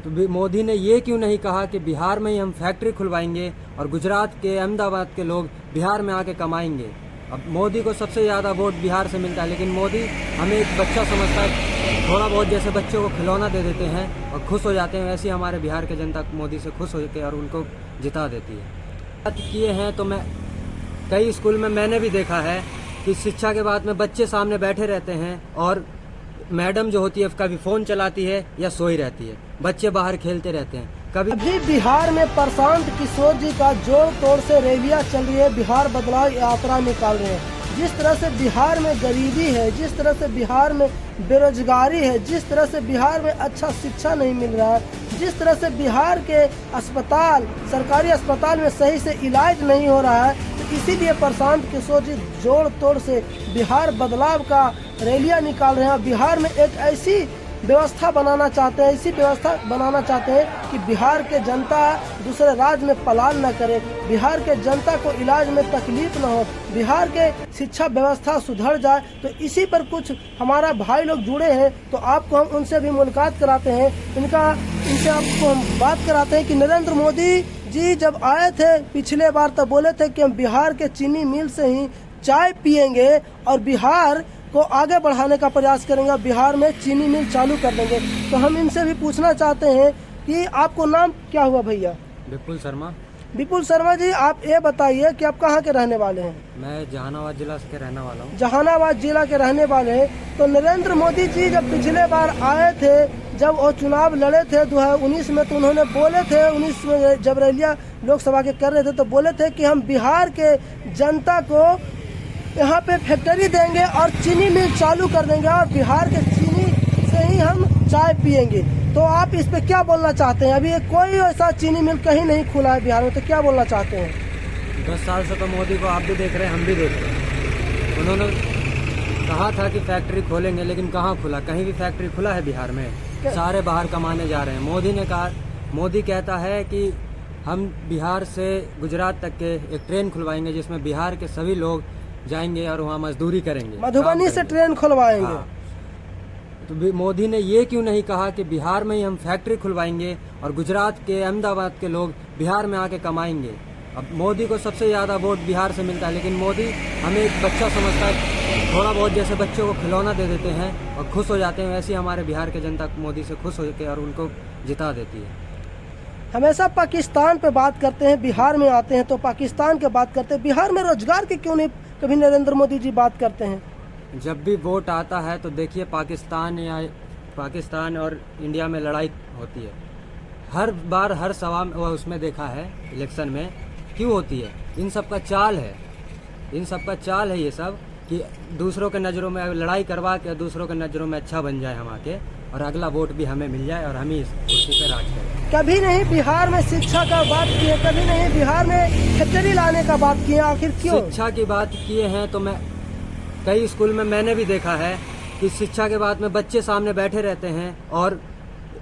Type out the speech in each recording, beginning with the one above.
तो मोदी ने ये क्यों नहीं कहा कि बिहार में ही हम फैक्ट्री खुलवाएंगे और गुजरात के अहमदाबाद के लोग बिहार में आके कमाएंगे। अब मोदी को सबसे ज़्यादा वोट बिहार से मिलता है, लेकिन मोदी हमें एक बच्चा समझता है, थोड़ा बहुत जैसे बच्चों को खिलौना दे देते हैं और खुश हो जाते हैं, वैसे ही हमारे बिहार के जनता मोदी से खुश होकर और उनको जिता देती है। बात किए हैं तो मैं कई स्कूल में मैंने भी देखा है कि शिक्षा के बाद में बच्चे सामने बैठे रहते हैं और मैडम जो होती है कभी फ़ोन चलाती है या सोई रहती है, बच्चे बाहर खेलते रहते हैं। कभी अभी बिहार में प्रशांत किशोर जी का जोड़ तोड़ से रैलियां चल रही है, बिहार बदलाव यात्रा निकाल रहे हैं। जिस तरह से बिहार में गरीबी है, जिस तरह से बिहार में बेरोजगारी है, जिस तरह से बिहार में अच्छा शिक्षा नहीं मिल रहा है, जिस तरह से बिहार के अस्पताल, सरकारी अस्पताल में सही से इलाज नहीं हो रहा है, तो इसीलिए प्रशांत किशोर जी जोड़ तोड़ से बिहार बदलाव का रैलियां निकाल रहे हैं। बिहार में एक ऐसी व्यवस्था बनाना चाहते हैं, ऐसी व्यवस्था बनाना चाहते हैं कि बिहार के जनता दूसरे राज्य में पलायन न करे, बिहार के जनता को इलाज में तकलीफ न हो, बिहार के शिक्षा व्यवस्था सुधर जाए। तो इसी पर कुछ हमारा भाई लोग जुड़े हैं, तो आपको हम उनसे भी मुलाकात कराते हैं। इनसे आपको हम बात कराते हैं कि नरेंद्र मोदी जी जब आए थे पिछले बार, तब बोले थे कि हम बिहार के चीनी मिल से ही चाय पियेंगे और बिहार को आगे बढ़ाने का प्रयास करेंगे, बिहार में चीनी मिल चालू कर देंगे। तो हम इनसे भी पूछना चाहते हैं कि आपको नाम क्या हुआ भैया? विपुल शर्मा। विपुल शर्मा जी, आप ये बताइए कि आप कहाँ के रहने वाले हैं? मैं जहानाबाद जिला के रहने वाला हूँ। जहानाबाद जिला के रहने वाले हैं। तो नरेंद्र मोदी जी जब पिछले बार आए थे, जब वो चुनाव लड़े थे 2019 में, तो उन्होंने बोले थे, 19 में जब रैलियां लोकसभा के कर रहे थे, तो बोले थे कि हम बिहार के जनता को यहाँ पे फैक्ट्री देंगे और चीनी मिल चालू कर देंगे और बिहार के चीनी से ही हम चाय पियेंगे। तो आप इस पे क्या बोलना चाहते हैं? अभी कोई ऐसा चीनी मिल कहीं नहीं खुला है बिहार में, तो क्या बोलना चाहते हैं? 10 साल से तो मोदी को आप भी देख रहे हैं, हम भी देख रहे हैं। उन्होंने कहा था कि फैक्ट्री खोलेंगे, लेकिन कहाँ खुला? कहीं भी फैक्ट्री खुला है बिहार में? सारे बाहर कमाने जा रहे हैं। मोदी कहता है कि हम बिहार से गुजरात तक के एक ट्रेन खुलवाएंगे जिसमें बिहार के सभी लोग जाएंगे और वहाँ मजदूरी करेंगे, मधुबनी से ट्रेन खुलवाएंगे। हाँ। तो मोदी ने ये क्यों नहीं कहा कि बिहार में ही हम फैक्ट्री खुलवाएंगे और गुजरात के अहमदाबाद के लोग बिहार में आके कमाएंगे। अब मोदी को सबसे ज़्यादा वोट बिहार से मिलता है, लेकिन मोदी हमें एक बच्चा समझता है, थोड़ा बहुत जैसे बच्चों को खिलौना दे देते हैं और खुश हो जाते हैं, वैसे ही हमारे बिहार के जनता मोदी से खुश होकर और उनको जिता देती है। हमेशा पाकिस्तान पे बात करते हैं, बिहार में आते हैं तो पाकिस्तान के बात करते हैं, बिहार में रोजगार की क्यों नहीं कभी नरेंद्र मोदी जी बात करते हैं? जब भी वोट आता है तो देखिए पाकिस्तान और इंडिया में लड़ाई होती है हर बार, हर सवाल उसमें देखा है इलेक्शन में क्यों होती है। इन सब का चाल है ये सब, कि दूसरों के नज़रों में लड़ाई करवा के दूसरों के नज़रों में अच्छा बन जाए हम आके, और अगला वोट भी हमें मिल जाए और हम ही इस कुर्सी पर राज करें। कभी नहीं बिहार में शिक्षा का बात किए, कभी नहीं बिहार में फैक्ट्री लाने का बात किए, आखिर क्यों? शिक्षा की बात किए हैं तो मैं कई स्कूल में मैंने भी देखा है कि शिक्षा के बाद में बच्चे सामने बैठे रहते हैं और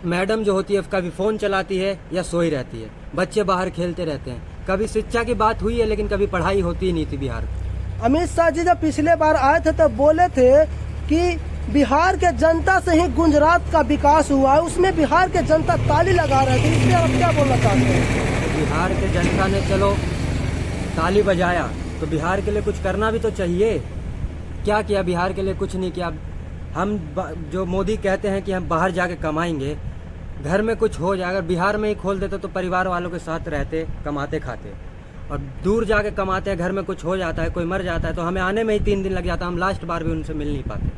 मैडम जो होती है कभी फ़ोन चलाती है या सोई रहती है, बच्चे बाहर खेलते रहते हैं। कभी शिक्षा की बात हुई है, लेकिन कभी पढ़ाई होती ही नहीं थी बिहार। अमित शाह जी जब पिछले बार आए थे तब बोले थे कि बिहार के जनता से ही गुजरात का विकास हुआ है, उसमें बिहार के जनता ताली लगा रहे थे, इसलिए आप क्या बोलना चाहते हैं? बिहार के जनता ने चलो ताली बजाया, तो बिहार के लिए कुछ करना भी तो चाहिए। क्या किया बिहार के लिए? कुछ नहीं किया। हम जो मोदी कहते हैं कि हम बाहर जाके कमाएंगे, घर में कुछ हो जाए, अगर बिहार में ही खोल देते तो परिवार वालों के साथ रहते, कमाते खाते, और दूर जाके कमाते हैं, घर में कुछ हो जाता है, कोई मर जाता है तो हमें आने में ही 3 दिन लग जाता है, हम लास्ट बार भी उनसे मिल नहीं पाते।